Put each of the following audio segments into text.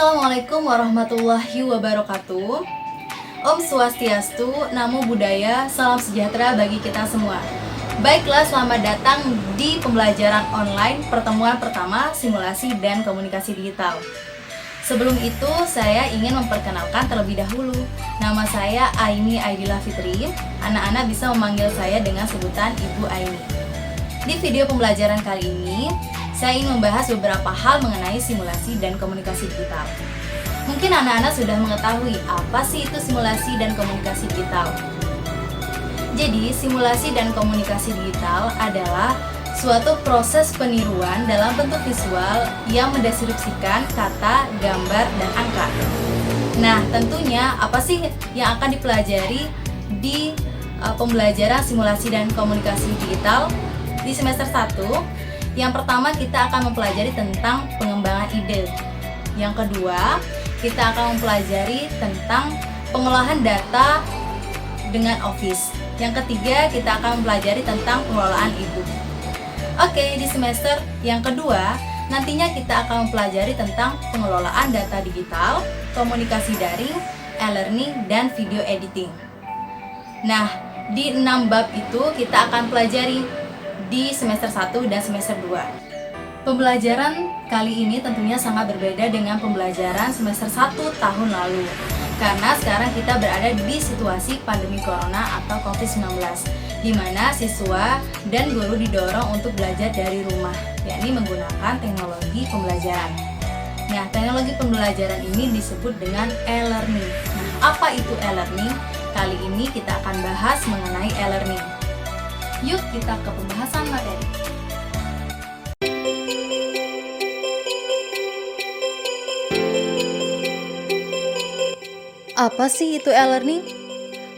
Assalamualaikum warahmatullahi wabarakatuh. Om Swastiastu, Namo Buddhaya, salam sejahtera bagi kita semua. Baiklah, selamat datang di pembelajaran online pertemuan pertama simulasi dan komunikasi digital. Sebelum itu, saya ingin memperkenalkan terlebih dahulu. Nama saya Aini Aidillah Fitri. Anak-anak bisa memanggil saya dengan sebutan Ibu Aini. Di video pembelajaran kali ini, saya ingin membahas beberapa hal mengenai simulasi dan komunikasi digital. Mungkin anak-anak sudah mengetahui apa sih itu simulasi dan komunikasi digital. Jadi, simulasi dan komunikasi digital adalah suatu proses peniruan dalam bentuk visual yang mendeskripsikan kata, gambar, dan angka. Nah, tentunya apa sih yang akan dipelajari di pembelajaran simulasi dan komunikasi digital di semester 1? Yang pertama, kita akan mempelajari tentang pengembangan ide. Yang kedua, kita akan mempelajari tentang pengolahan data dengan Office. Yang ketiga, kita akan mempelajari tentang pengelolaan e-book. Oke, di semester yang kedua, nantinya kita akan mempelajari tentang pengelolaan data digital, komunikasi daring, e-learning, dan video editing. Nah, di 6 bab itu kita akan pelajari di semester 1 dan semester 2. Pembelajaran kali ini tentunya sangat berbeda dengan pembelajaran semester 1 tahun lalu. Karena sekarang kita berada di situasi pandemi corona atau COVID-19, di mana siswa dan guru didorong untuk belajar dari rumah, yakni menggunakan teknologi pembelajaran. Nah, teknologi pembelajaran ini disebut dengan e-learning. Nah, apa itu e-learning? Kali ini kita akan bahas mengenai e-learning. Yuk kita ke pembahasan materi. Apa sih itu e-learning?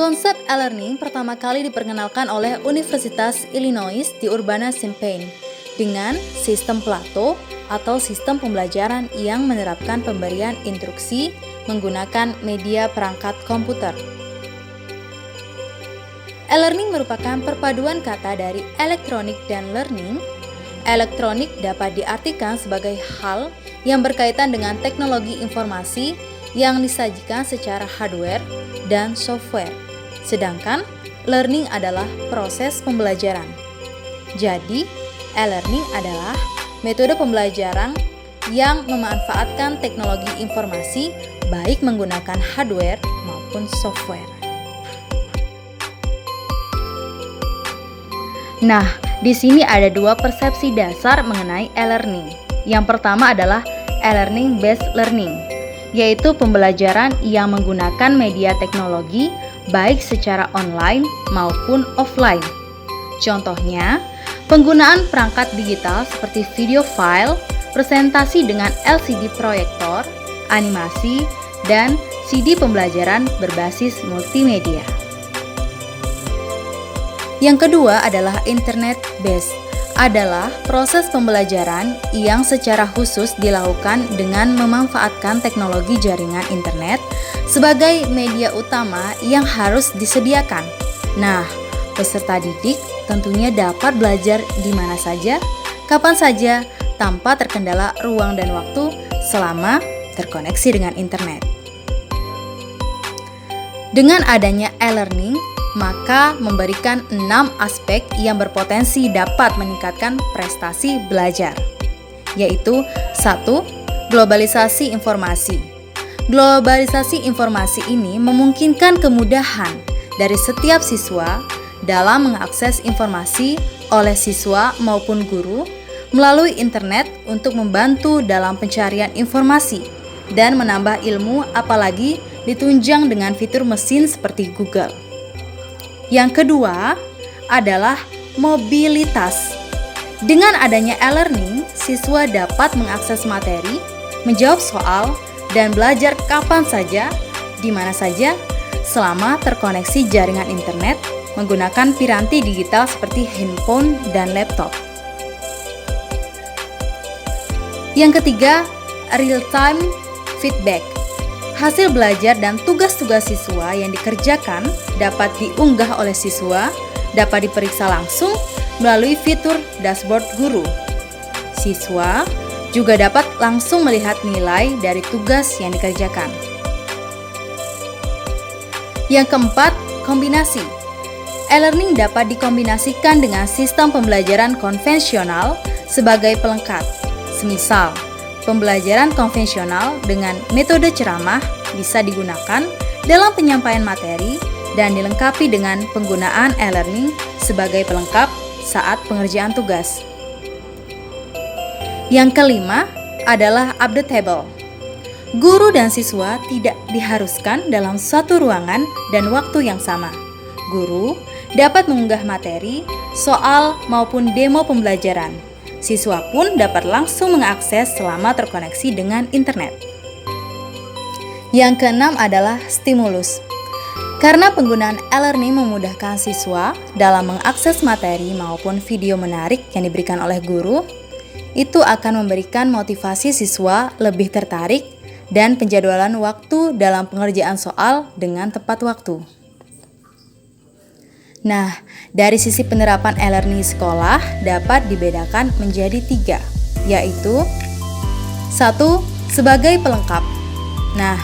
Konsep e-learning pertama kali diperkenalkan oleh Universitas Illinois di Urbana-Champaign dengan sistem Plato atau sistem pembelajaran yang menerapkan pemberian instruksi menggunakan media perangkat komputer. E-learning merupakan perpaduan kata dari elektronik dan learning. Elektronik dapat diartikan sebagai hal yang berkaitan dengan teknologi informasi yang disajikan secara hardware dan software. Sedangkan learning adalah proses pembelajaran. Jadi, e-learning adalah metode pembelajaran yang memanfaatkan teknologi informasi baik menggunakan hardware maupun software. Nah, di sini ada dua persepsi dasar mengenai e-learning. Yang pertama adalah e-learning based learning, yaitu pembelajaran yang menggunakan media teknologi baik secara online maupun offline. Contohnya, penggunaan perangkat digital seperti video file, presentasi dengan LCD proyektor, animasi, dan CD pembelajaran berbasis multimedia. Yang kedua adalah internet based, adalah proses pembelajaran yang secara khusus dilakukan dengan memanfaatkan teknologi jaringan internet sebagai media utama yang harus disediakan. Nah, peserta didik tentunya dapat belajar di mana saja, kapan saja, tanpa terkendala ruang dan waktu selama terkoneksi dengan internet. Dengan adanya e-learning, maka memberikan 6 aspek yang berpotensi dapat meningkatkan prestasi belajar, yaitu 1. Globalisasi informasi. Globalisasi informasi ini memungkinkan kemudahan dari setiap siswa dalam mengakses informasi oleh siswa maupun guru melalui internet untuk membantu dalam pencarian informasi dan menambah ilmu, apalagi ditunjang dengan fitur mesin seperti Google. Yang kedua adalah mobilitas. Dengan adanya e-learning, siswa dapat mengakses materi, menjawab soal, dan belajar kapan saja, di mana saja, selama terkoneksi jaringan internet menggunakan piranti digital seperti handphone dan laptop. Yang ketiga, real-time feedback. Hasil belajar dan tugas-tugas siswa yang dikerjakan dapat diunggah oleh siswa, dapat diperiksa langsung melalui fitur dashboard guru. Siswa juga dapat langsung melihat nilai dari tugas yang dikerjakan. Yang keempat, kombinasi. E-learning dapat dikombinasikan dengan sistem pembelajaran konvensional sebagai pelengkap. Semisal, pembelajaran konvensional dengan metode ceramah bisa digunakan dalam penyampaian materi dan dilengkapi dengan penggunaan e-learning sebagai pelengkap saat pengerjaan tugas. Yang kelima adalah updatable. Guru dan siswa tidak diharuskan dalam satu ruangan dan waktu yang sama. Guru dapat mengunggah materi, soal, maupun demo pembelajaran. Siswa pun dapat langsung mengakses selama terkoneksi dengan internet. Yang keenam adalah stimulus. Karena penggunaan e-learning memudahkan siswa dalam mengakses materi maupun video menarik yang diberikan oleh guru, itu akan memberikan motivasi siswa lebih tertarik dan penjadwalan waktu dalam pengerjaan soal dengan tepat waktu. Nah, dari sisi penerapan e-learning di sekolah dapat dibedakan menjadi 3, yaitu 1. Sebagai pelengkap. Nah,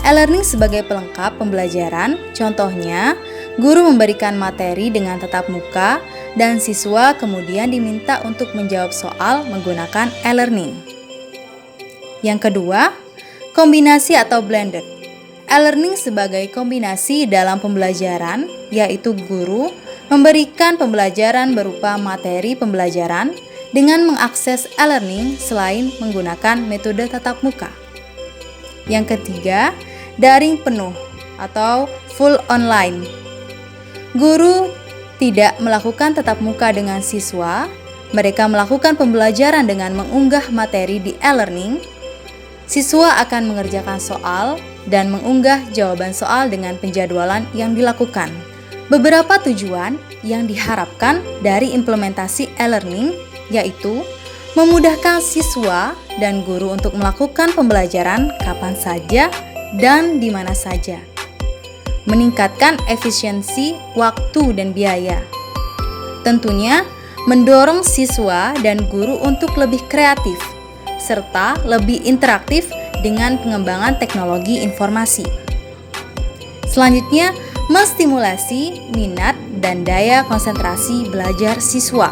e-learning sebagai pelengkap pembelajaran, contohnya guru memberikan materi dengan tatap muka dan siswa kemudian diminta untuk menjawab soal menggunakan e-learning. Yang kedua, kombinasi atau blended. E-learning sebagai kombinasi dalam pembelajaran, yaitu guru memberikan pembelajaran berupa materi pembelajaran dengan mengakses e-learning selain menggunakan metode tatap muka. Yang ketiga, daring penuh atau full online. Guru tidak melakukan tatap muka dengan siswa, mereka melakukan pembelajaran dengan mengunggah materi di e-learning. Siswa akan mengerjakan soal dan mengunggah jawaban soal dengan penjadwalan yang dilakukan. Beberapa tujuan yang diharapkan dari implementasi e-learning yaitu memudahkan siswa dan guru untuk melakukan pembelajaran kapan saja dan di mana saja. Meningkatkan efisiensi waktu dan biaya. Tentunya mendorong siswa dan guru untuk lebih kreatif serta lebih interaktif dengan pengembangan teknologi informasi. Selanjutnya, menstimulasi minat dan daya konsentrasi belajar siswa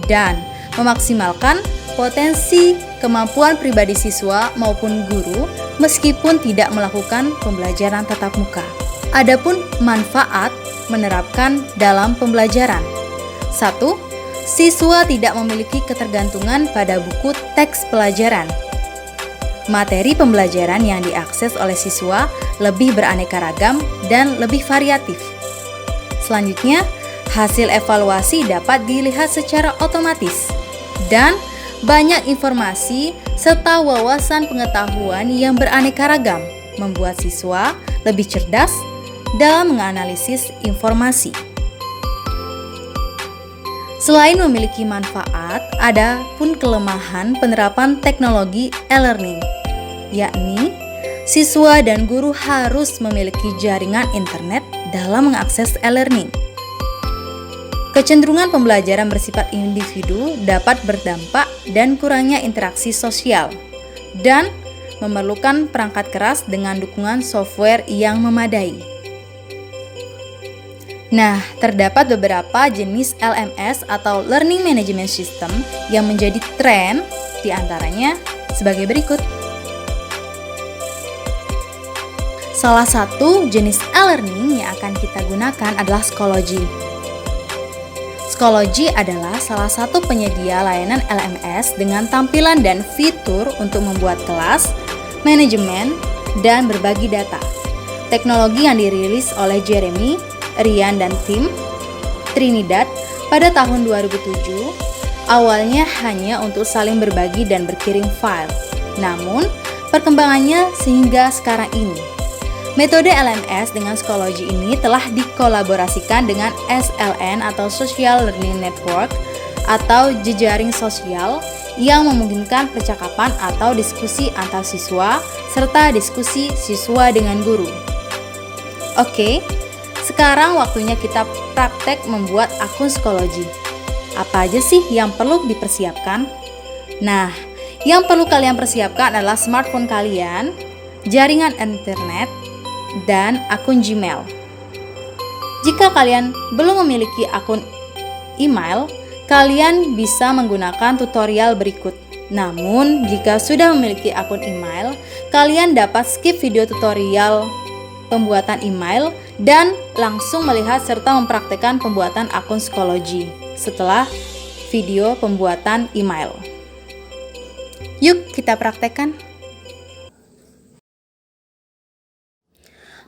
dan memaksimalkan potensi kemampuan pribadi siswa maupun guru meskipun tidak melakukan pembelajaran tatap muka. Adapun manfaat menerapkan dalam pembelajaran. 1. Siswa tidak memiliki ketergantungan pada buku teks pelajaran. Materi pembelajaran yang diakses oleh siswa lebih beraneka ragam dan lebih variatif. Selanjutnya, hasil evaluasi dapat dilihat secara otomatis dan banyak informasi serta wawasan pengetahuan yang beraneka ragam membuat siswa lebih cerdas dalam menganalisis informasi. Selain memiliki manfaat, ada pun kelemahan penerapan teknologi e-learning, yakni siswa dan guru harus memiliki jaringan internet dalam mengakses e-learning. Kecenderungan pembelajaran bersifat individu dapat berdampak dan kurangnya interaksi sosial, dan memerlukan perangkat keras dengan dukungan software yang memadai. Nah, terdapat beberapa jenis LMS atau Learning Management System yang menjadi tren, diantaranya sebagai berikut. Salah satu jenis e-learning yang akan kita gunakan adalah Schoology. Schoology adalah salah satu penyedia layanan LMS dengan tampilan dan fitur untuk membuat kelas, manajemen, dan berbagi data. Teknologi yang dirilis oleh Jeremy, Ryan dan tim Trinidad pada tahun 2007 awalnya hanya untuk saling berbagi dan berkirim file. Namun, perkembangannya sehingga sekarang ini. Metode LMS dengan Schoology ini telah dikolaborasikan dengan SLN atau Social Learning Network atau jejaring sosial yang memungkinkan percakapan atau diskusi antar siswa serta diskusi siswa dengan guru. Oke. Sekarang waktunya kita praktek membuat akun Schoology. Apa aja sih yang perlu dipersiapkan? Nah, Yang perlu kalian persiapkan adalah smartphone kalian, jaringan internet, dan akun Gmail. Jika kalian belum memiliki akun email, kalian bisa menggunakan tutorial berikut. Namun, jika sudah memiliki akun email, kalian dapat skip video tutorial pembuatan email dan langsung melihat serta mempraktikkan pembuatan akun Schoology setelah video pembuatan email. Yuk kita praktekkan.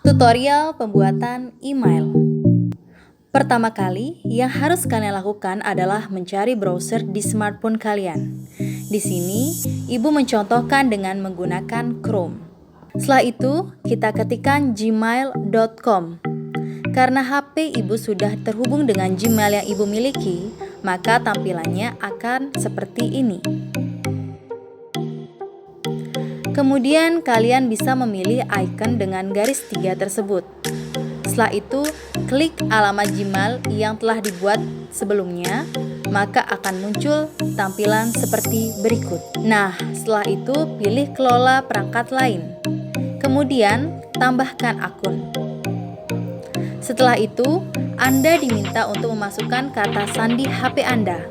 Tutorial pembuatan email. Pertama kali yang harus kalian lakukan adalah mencari browser di smartphone kalian. Di sini, Ibu mencontohkan dengan menggunakan Chrome. Setelah itu, kita ketikkan gmail.com. Karena HP Ibu sudah terhubung dengan Gmail yang Ibu miliki, maka tampilannya akan seperti ini. Kemudian kalian bisa memilih icon dengan garis 3 tersebut. Setelah itu, klik alamat Gmail yang telah dibuat sebelumnya, maka akan muncul tampilan seperti berikut. Nah, setelah itu pilih kelola perangkat lain. Kemudian, tambahkan akun. Setelah itu, Anda diminta untuk memasukkan kata sandi HP Anda.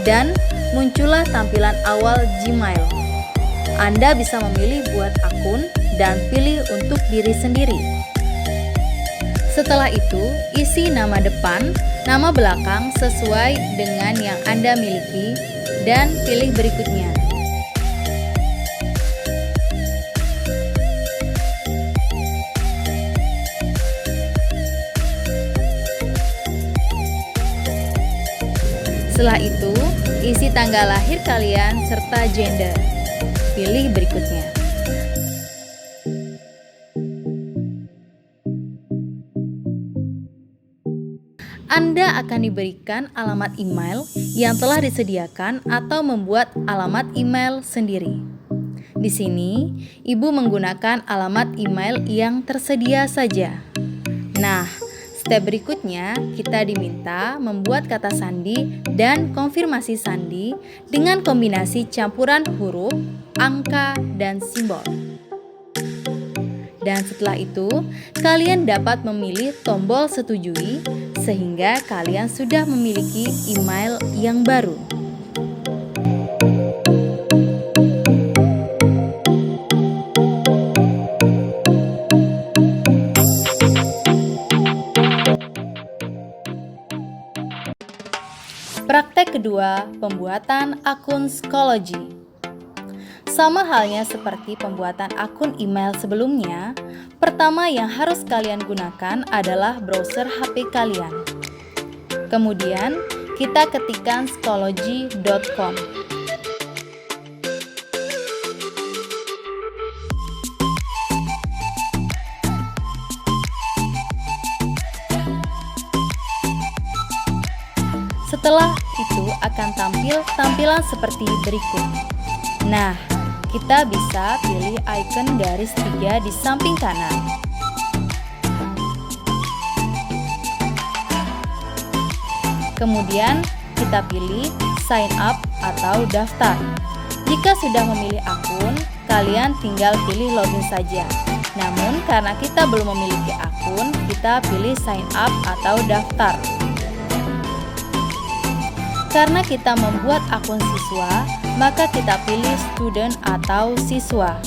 Dan muncullah tampilan awal Gmail. Anda bisa memilih buat akun dan pilih untuk diri sendiri. Setelah itu, isi nama depan, nama belakang sesuai dengan yang Anda miliki, dan pilih berikutnya. Setelah itu, isi tanggal lahir kalian serta gender. Pilih berikutnya. Anda akan diberikan alamat email yang telah disediakan atau membuat alamat email sendiri. Di sini, Ibu menggunakan alamat email yang tersedia saja. Nah, step berikutnya, kita diminta membuat kata sandi dan konfirmasi sandi dengan kombinasi campuran huruf, angka, dan simbol. Dan setelah itu, kalian dapat memilih tombol setujui sehingga kalian sudah memiliki email yang baru. Praktek kedua, pembuatan akun Schoology. Sama halnya seperti pembuatan akun email sebelumnya, pertama yang harus kalian gunakan adalah browser HP kalian. Kemudian, kita ketikkan schoology.com. Setelah itu akan tampil tampilan seperti berikut. Nah, kita bisa pilih icon garis 3 di samping kanan. Kemudian kita pilih sign up atau daftar. Jika sudah memilih akun, kalian tinggal pilih login saja. Namun karena kita belum memiliki akun, kita pilih sign up atau daftar. Karena kita membuat akun siswa, maka kita pilih student atau siswa.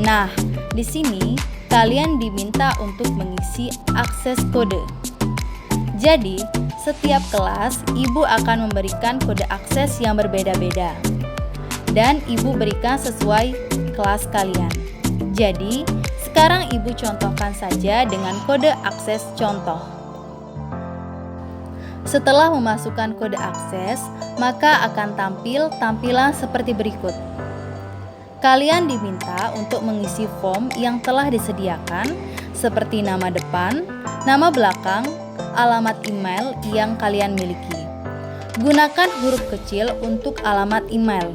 Nah, di sini kalian diminta untuk mengisi akses kode. Jadi, setiap kelas Ibu akan memberikan kode akses yang berbeda-beda. Dan Ibu berikan sesuai kelas kalian. Jadi, sekarang Ibu contohkan saja dengan kode akses contoh. Setelah memasukkan kode akses, maka akan tampil tampilan seperti berikut. Kalian diminta untuk mengisi form yang telah disediakan seperti nama depan, nama belakang, alamat email yang kalian miliki. Gunakan huruf kecil untuk alamat email.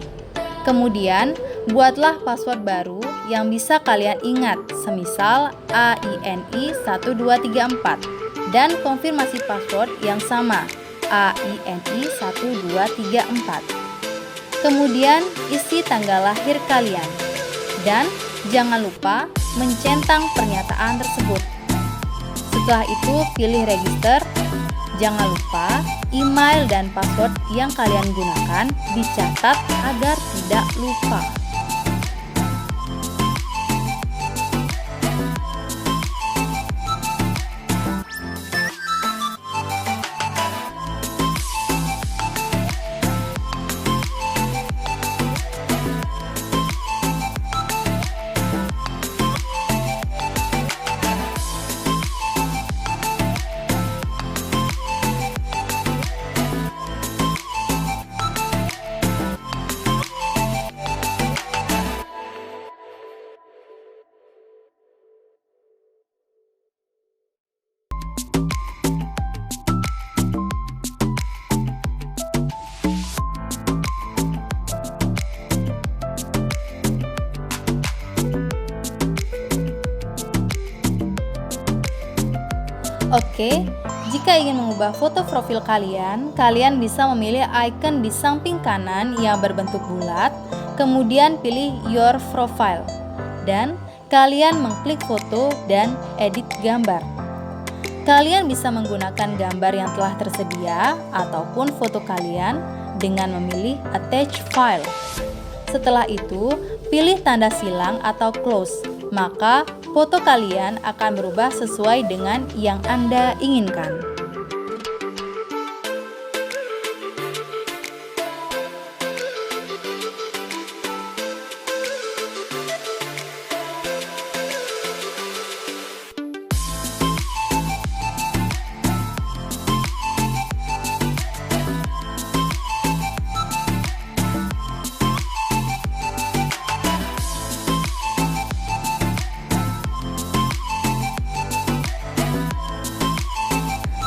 Kemudian, Buatlah password baru yang bisa kalian ingat, semisal AINI1234, dan konfirmasi password yang sama, AINI1234. Kemudian isi tanggal lahir kalian, dan jangan lupa mencentang pernyataan tersebut. Setelah itu pilih register. Jangan lupa email dan password yang kalian gunakan dicatat agar tidak lupa. Oke, jika ingin mengubah foto profil kalian, kalian bisa memilih icon di samping kanan yang berbentuk bulat, kemudian pilih Your Profile, dan kalian mengklik foto dan edit gambar. Kalian bisa menggunakan gambar yang telah tersedia ataupun foto kalian dengan memilih Attach File. Setelah itu, pilih tanda silang atau close, maka foto kalian akan berubah sesuai dengan yang Anda inginkan.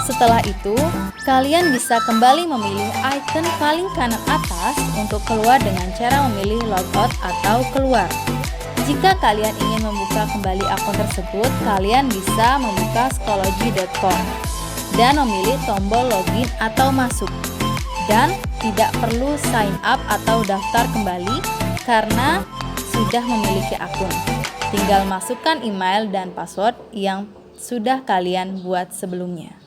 Setelah itu, kalian bisa kembali memilih icon paling kanan atas untuk keluar dengan cara memilih logout atau keluar. Jika kalian ingin membuka kembali akun tersebut, kalian bisa membuka Schoology.com dan memilih tombol login atau masuk. Dan tidak perlu sign up atau daftar kembali karena sudah memiliki akun. Tinggal masukkan email dan password yang sudah kalian buat sebelumnya.